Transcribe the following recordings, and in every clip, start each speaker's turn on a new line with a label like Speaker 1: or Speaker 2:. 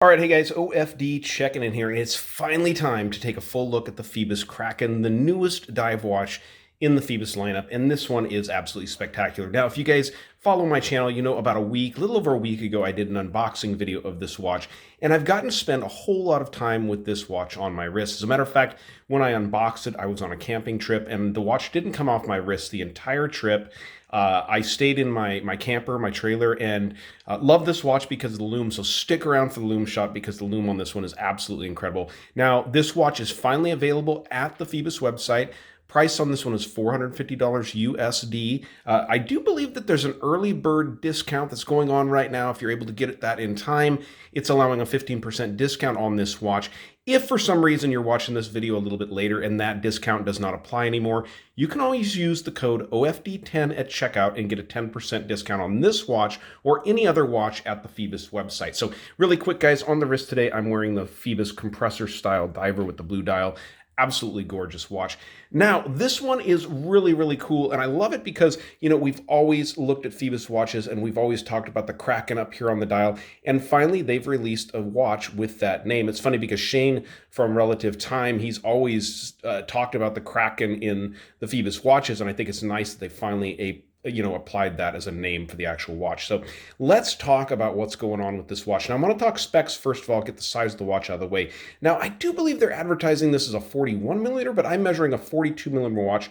Speaker 1: All right, hey guys, OFD checking in here, and it's finally time to take a full look at the Phoibos Kraken, the newest dive watch in the Phoibos lineup, and this one is absolutely spectacular. Now, if you guys follow my channel, you know about a little over a week ago, I did an unboxing video of this watch, and I've gotten to spend a whole lot of time with this watch on my wrist. As a matter of fact, when I unboxed it, I was on a camping trip, and the watch didn't come off my wrist the entire trip. I stayed in my camper, my trailer, and love this watch because of the lume. So stick around for the lume shot because the lume on this one is absolutely incredible. Now, this watch is finally available at the Phoibos website. Price on this one is $450 USD. I do believe that there's an early bird discount that's going on right now. If you're able to get it that in time, it's allowing a 15% discount on this watch. If for some reason you're watching this video a little bit later and that discount does not apply anymore, you can always use the code OFD10 at checkout and get a 10% discount on this watch or any other watch at the Phoibos website. So really quick, guys, on the wrist today, I'm wearing the Phoibos compressor style diver with the blue dial. Absolutely gorgeous watch. Now, this one is really, really cool, and I love it because, you know, we've always looked at Phoibos watches, and we've always talked about the Kraken up here on the dial, and finally, they've released a watch with that name. It's funny because Shane from Relative Time, he's always talked about the Kraken in the Phoibos watches, and I think it's nice that they finally applied that as a name for the actual watch. So let's talk about what's going on with this watch. Now I'm going to talk specs first of all, get the size of the watch out of the way. Now I do believe they're advertising this as a 41 millimeter, but I'm measuring a 42 millimeters,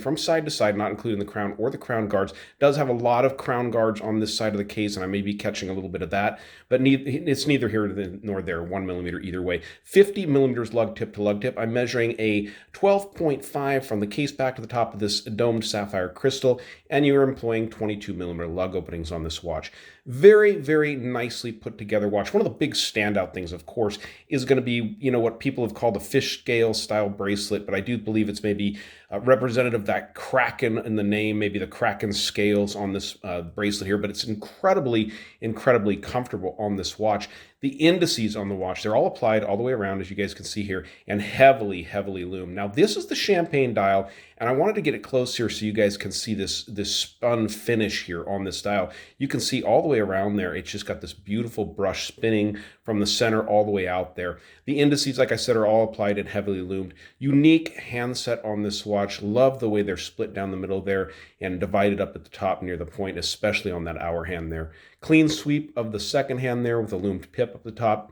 Speaker 1: from side to side, not including the crown or the crown guards. It does have a lot of crown guards on this side of the case, and I may be catching a little bit of that, but it's neither here nor there, 1 millimeter either way. 50 millimeters lug tip to lug tip. I'm measuring a 12.5 from the case back to the top of this domed sapphire crystal, and you're employing 22 millimeter lug openings on this watch. Very, very nicely put together watch. One of the big standout things, of course, is going to be, what people have called a fish scale style bracelet, but I do believe it's maybe representative of that Kraken in the name, maybe the Kraken scales on this bracelet here, but it's incredibly, incredibly comfortable on this watch. The indices on the watch, they're all applied all the way around, as you guys can see here, and heavily, heavily lume. Now, this is the champagne dial, and I wanted to get it close here so you guys can see this spun finish here on this dial. You can see all the way around there, it's just got this beautiful brush spinning from the center all the way out there. The indices, like I said, are all applied and heavily lumed. Unique handset on this watch. Love the way they're split down the middle there and divided up at the top near the point, especially on that hour hand there. Clean sweep of the second hand there with a loomed pip up the top.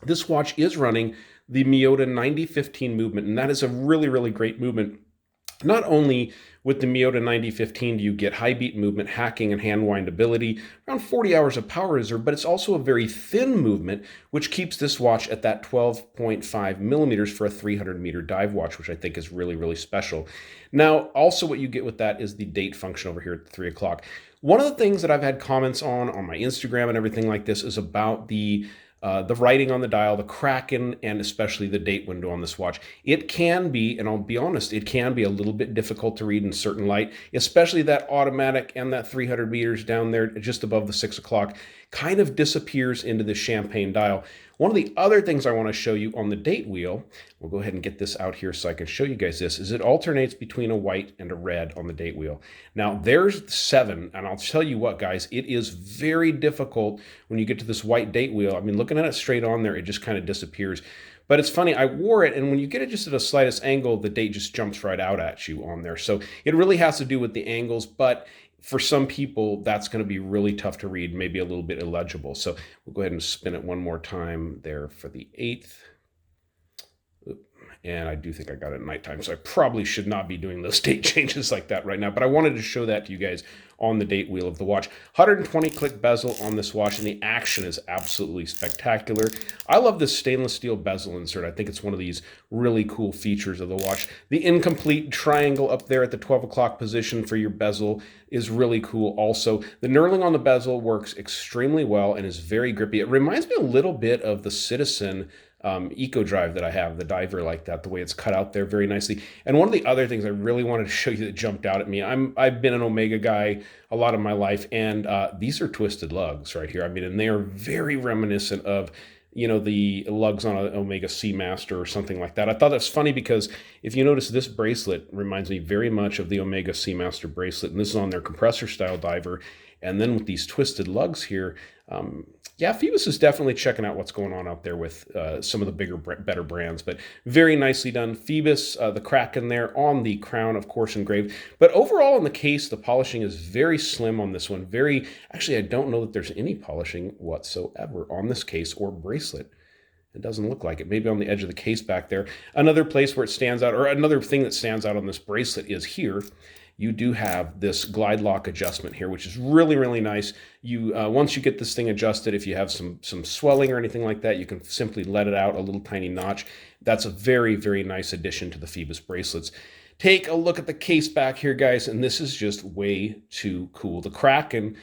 Speaker 1: This watch is running the Miyota 9015 movement, and that is a really, really great movement. Not only with the Miyota 9015 do you get high beat movement, hacking, and hand windability, around 40 hours of power reserve, but it's also a very thin movement, which keeps this watch at that 12.5 millimeters for a 300 meter dive watch, which I think is really, really special. Now, also what you get with that is the date function over here at 3 o'clock. One of the things that I've had comments on my Instagram and everything like this is about the writing on the dial, the Kraken, and especially the date window on this watch. It can be, and I'll be honest, it can be a little bit difficult to read in certain light, especially that automatic and that 300 meters down there just above the 6 o'clock kind of disappears into the champagne dial. One of the other things I want to show you on the date wheel, we'll go ahead and get this out here so I can show you guys this, is it alternates between a white and a red on the date wheel. Now there's 7, and I'll tell you what, guys, it is very difficult when you get to this white date wheel. I mean, looking at it straight on there, it just kind of disappears. But it's funny, I wore it, and when you get it just at a slightest angle, the date just jumps right out at you on there. So it really has to do with the angles, but for some people, that's going to be really tough to read, maybe a little bit illegible. So we'll go ahead and spin it one more time there for the 8th. And I do think I got it at nighttime, so I probably should not be doing those date changes like that right now. But I wanted to show that to you guys on the date wheel of the watch. 120 click bezel on this watch, and the action is absolutely spectacular. I love this stainless steel bezel insert. I think it's one of these really cool features of the watch. The incomplete triangle up there at the 12 o'clock position for your bezel is really cool also. The knurling on the bezel works extremely well and is very grippy. It reminds me a little bit of the Citizen Eco Drive that I have, the diver like that, the way it's cut out there very nicely. And one of the other things I really wanted to show you that jumped out at me, I've been an Omega guy a lot of my life, and these are twisted lugs right here. I mean, and they are very reminiscent of, the lugs on an Omega Seamaster or something like that. I thought that's funny because if you notice, this bracelet reminds me very much of the Omega Seamaster bracelet, and this is on their compressor style diver. And then with these twisted lugs here, Yeah, Phoibos is definitely checking out what's going on out there with some of the bigger, better brands, but very nicely done. Phoibos, the Kraken there on the crown, of course, engraved. But overall in the case, the polishing is very slim on this one. Actually, I don't know that there's any polishing whatsoever on this case or bracelet. It doesn't look like it. Maybe on the edge of the case back there. Another place where it stands out, or another thing that stands out on this bracelet is here. You do have this glide lock adjustment here, which is really, really nice. You once you get this thing adjusted, if you have some swelling or anything like that, you can simply let it out a little tiny notch. That's a very, very nice addition to the Phoibos bracelets. Take a look at the case back here, guys, and this is just way too cool. The Kraken,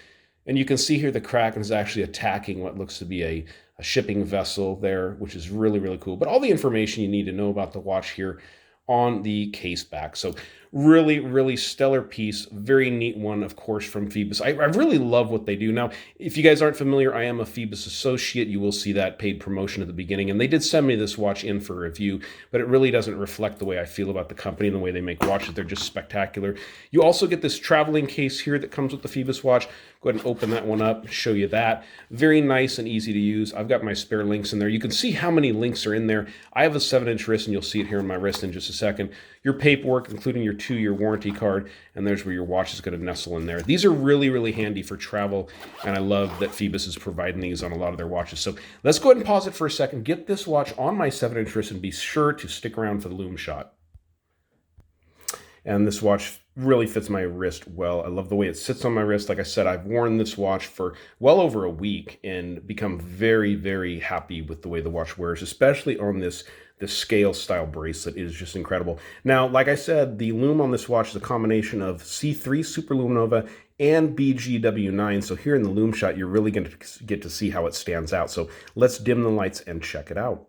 Speaker 1: and you can see here the Kraken is actually attacking what looks to be a shipping vessel there, which is really, really cool. But all the information you need to know about the watch here on the case back. So really, really stellar piece. Very neat one, of course, from Phoibos. I really love what they do. Now, if you guys aren't familiar, I am a Phoibos associate. You will see that paid promotion at the beginning. And they did send me this watch in for review, but it really doesn't reflect the way I feel about the company and the way they make watches. They're just spectacular. You also get this traveling case here that comes with the Phoibos watch. Go ahead and open that one up, show you that. Very nice and easy to use. I've got my spare links in there. You can see how many links are in there. I have a 7-inch wrist, and you'll see it here in my wrist in just a second. Your paperwork, including your 2-year warranty card, and there's where your watch is going to nestle in there. These are really, really handy for travel, and I love that Phoibos is providing these on a lot of their watches. So let's go ahead and pause it for a second, get this watch on my 7-inch wrist, and be sure to stick around for the Lume shot. And this watch really fits my wrist well. I love the way it sits on my wrist. Like I said, I've worn this watch for well over a week and become very, very happy with the way the watch wears, especially on this scale style bracelet. It is just incredible. Now, like I said, the lume on this watch is a combination of C3 Super Luminova and BGW9. So here in the lume shot, you're really going to get to see how it stands out. So let's dim the lights and check it out.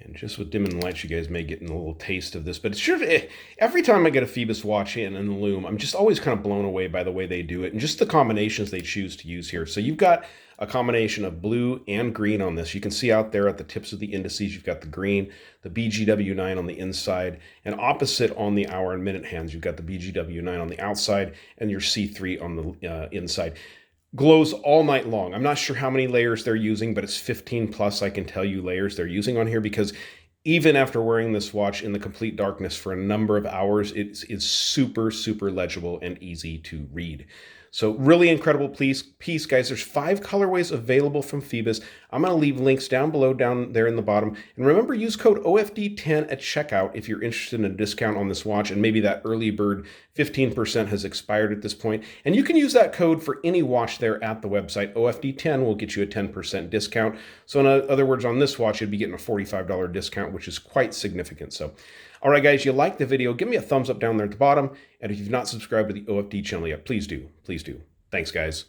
Speaker 1: And just with dimming the lights, you guys may get a little taste of this. But it's sure, every time I get a Phoibos watch in the lume, I'm just always kind of blown away by the way they do it and just the combinations they choose to use here. So you've got a combination of blue and green on this. You can see out there at the tips of the indices, you've got the green, the BGW9 on the inside, and opposite on the hour and minute hands, you've got the BGW9 on the outside and your C3 on the inside. Glows all night long. I'm not sure how many layers they're using, but it's 15 plus, I can tell you, layers they're using on here, because even after wearing this watch in the complete darkness for a number of hours, it's super, super legible and easy to read. So really incredible piece, guys. There's 5 colorways available from Phoibos. I'm going to leave links down below, down there in the bottom. And remember, use code OFD10 at checkout if you're interested in a discount on this watch, and maybe that early bird 15% has expired at this point. And you can use that code for any watch there at the website. OFD10 will get you a 10% discount. So in other words, on this watch, you'd be getting a $45 discount, which is quite significant. So, all right, guys, you like the video, give me a thumbs up down there at the bottom. And if you've not subscribed to the OFD channel yet, please do. Please do. Thanks, guys.